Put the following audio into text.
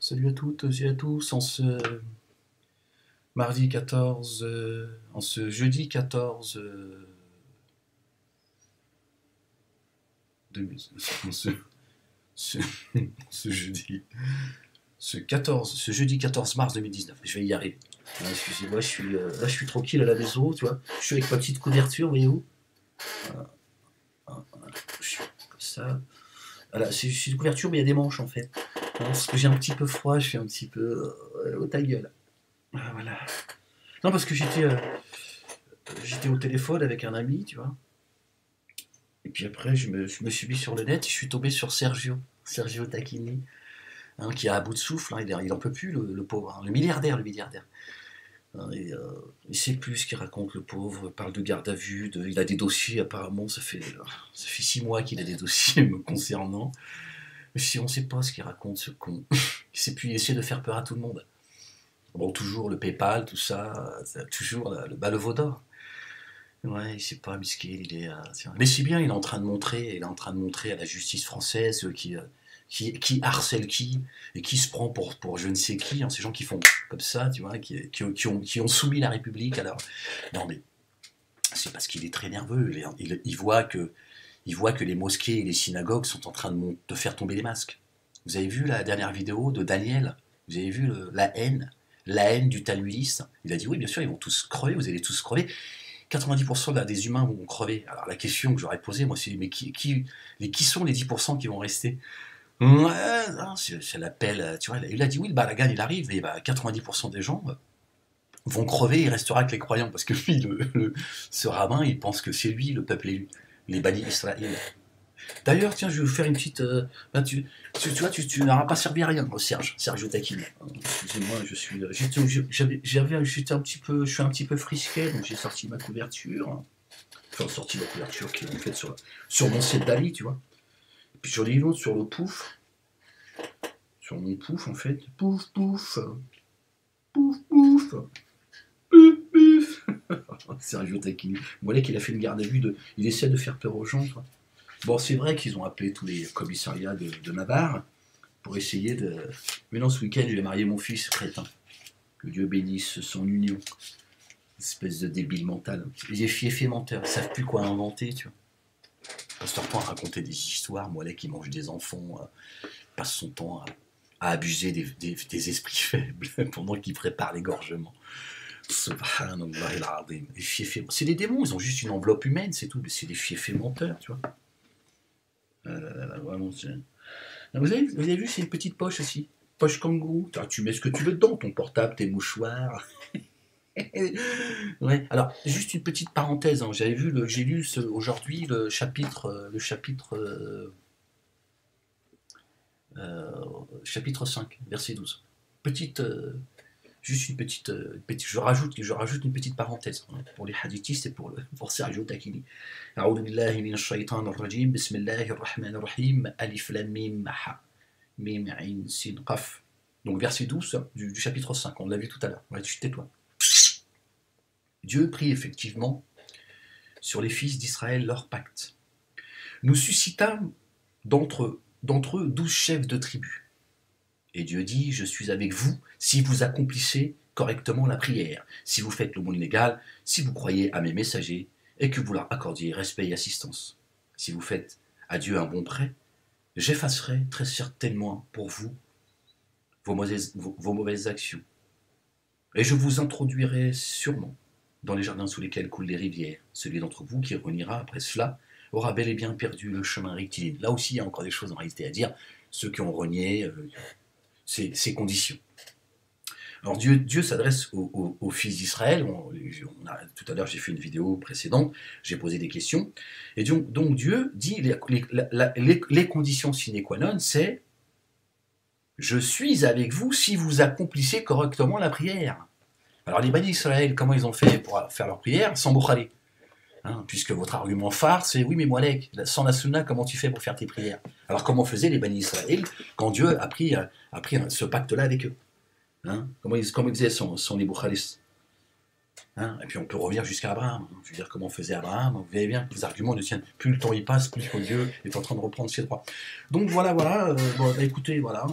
Salut à toutes et à tous, en ce mardi 14, en ce jeudi 14, en ce, ce jeudi, ce jeudi 14 mars 2019, je vais y arriver. Excusez-moi, là je suis tranquille à la maison, tu vois, je suis avec ma petite couverture, voyez-vous. Voilà, je suis comme ça. Voilà, c'est une couverture, mais il y a des manches en fait. Parce que j'ai un petit peu froid, je suis un petit peu. Oh ta gueule. Voilà. Non, parce que j'étais au téléphone avec un ami, tu vois. Et puis après, je me suis mis sur le net et je suis tombé sur Sergio Tacchini, hein, qui est à bout de souffle, hein, il en peut plus, le pauvre, hein, le milliardaire. Hein, il sait plus ce qu'il raconte, le pauvre, il parle de garde à vue, il a des dossiers, apparemment, ça fait 6 mois qu'il a des dossiers me concernant. Mais si on sait pas ce qu'il raconte, ce con, il sait plus, il essaie de faire peur à tout le monde. Bon, toujours le PayPal, tout ça, toujours le veau d'or. Ouais, il sait pas, miskin, il est. Mais c'est bien, il est en train de montrer, à la justice française qui harcèle qui, et qui se prend pour je ne sais qui, hein, ces gens qui font comme ça, tu vois, qui ont soumis la République. Alors, non mais c'est parce qu'il est très nerveux. Il voit que les mosquées et les synagogues sont en train de faire tomber les masques. Vous avez vu la dernière vidéo de Daniel? Vous avez vu la haine du talmudiste? Il a dit oui, bien sûr, ils vont tous crever, vous allez tous crever. 90% des humains vont crever. Alors la question que j'aurais posée, moi, c'est mais qui sont les 10% qui vont rester? Ouais, c'est l'appel, tu vois, il a dit oui, le balagan il arrive, et bah, 90% des gens vont crever, il restera que les croyants, parce que lui, ce rabbin, il pense que c'est lui le peuple élu, les bannis Israël. D'ailleurs, tiens, je vais vous faire une petite. Tu vois, tu n'auras pas servi à rien, Sergio Tacchini. Excusez-moi, je suis un petit peu frisqué, donc j'ai sorti ma couverture. Enfin, sorti ma couverture qui est en fait sur mon set d'Ali, tu vois. Et puis j'en ai une autre sur le pouf. Sur mon pouf, en fait. Pouf, pouf. Pouf, pouf. Pouf, pouf. Sergio Tacchini. Voilà qu'il a fait une garde à vue il essaie de faire peur aux gens, quoi. Bon, c'est vrai qu'ils ont appelé tous les commissariats de Navarre pour essayer de. Mais non, ce week-end, je vais marier mon fils, crétin. Que Dieu bénisse son union. Espèce de débile mental. Les fiefs menteurs, ils savent plus quoi inventer, tu vois. Passe leur temps à raconter des histoires, moi là qui mange des enfants, passe son temps à abuser des esprits faibles pendant qu'il prépare l'égorgement. Subhanallah al-Azim. Les fiefs, c'est des démons, ils ont juste une enveloppe humaine, c'est tout, mais c'est des fiefs menteurs, tu vois. Vraiment, vous avez vu, c'est une petite poche aussi. Poche kangourou. Tu mets ce que tu veux dedans, ton portable, tes mouchoirs. Ouais. Alors, juste une petite parenthèse. Hein. J'ai lu aujourd'hui le chapitre 5, verset 12. Juste une petite, je rajoute une petite parenthèse pour les hadithistes et pour Sergio Tacchini. A'udhu billahi minash shaitanir rajim. Bismillahir rahmanir rahim. Alif lam mim ha. Mim ain sin qaf. Donc verset 12 du chapitre 5, on l'a vu tout à l'heure. Ouais, tais-toi. Dieu prit effectivement sur les fils d'Israël leur pacte. Nous suscitâmes d'entre eux 12 chefs de tribus. Et Dieu dit, je suis avec vous si vous accomplissez correctement la prière, si vous faites l'aumône légale, si vous croyez à mes messagers et que vous leur accordiez respect et assistance. Si vous faites à Dieu un bon prêt, j'effacerai très certainement pour vous vos mauvaises actions. Et je vous introduirai sûrement dans les jardins sous lesquels coulent les rivières. Celui d'entre vous qui reniera après cela aura bel et bien perdu le chemin rectiligne. Là aussi, il y a encore des choses en réalité à dire. Ceux qui ont renié ces conditions. Alors Dieu s'adresse aux fils d'Israël. Tout à l'heure, j'ai fait une vidéo précédente, j'ai posé des questions. Et donc Dieu dit les conditions sine qua non, c'est « Je suis avec vous si vous accomplissez correctement la prière ». Alors les bannis d'Israël, comment ils ont fait pour faire leur prière? Sans Bukhari. Hein, puisque votre argument phare, c'est « Oui, mais Moalek, sans la sunna, comment tu fais pour faire tes prières ?» Alors comment faisaient les bannis d'Israël quand Dieu a pris ce pacte-là avec eux? Hein, comment ils faisaient sans les Bukharis? Hein, et puis on peut revenir jusqu'à Abraham. Je veux dire, comment faisait Abraham? Vous voyez bien que les arguments ne tiennent plus, le temps y passe, plus que Dieu est en train de reprendre ses droits. Donc voilà, bon, écoutez, voilà.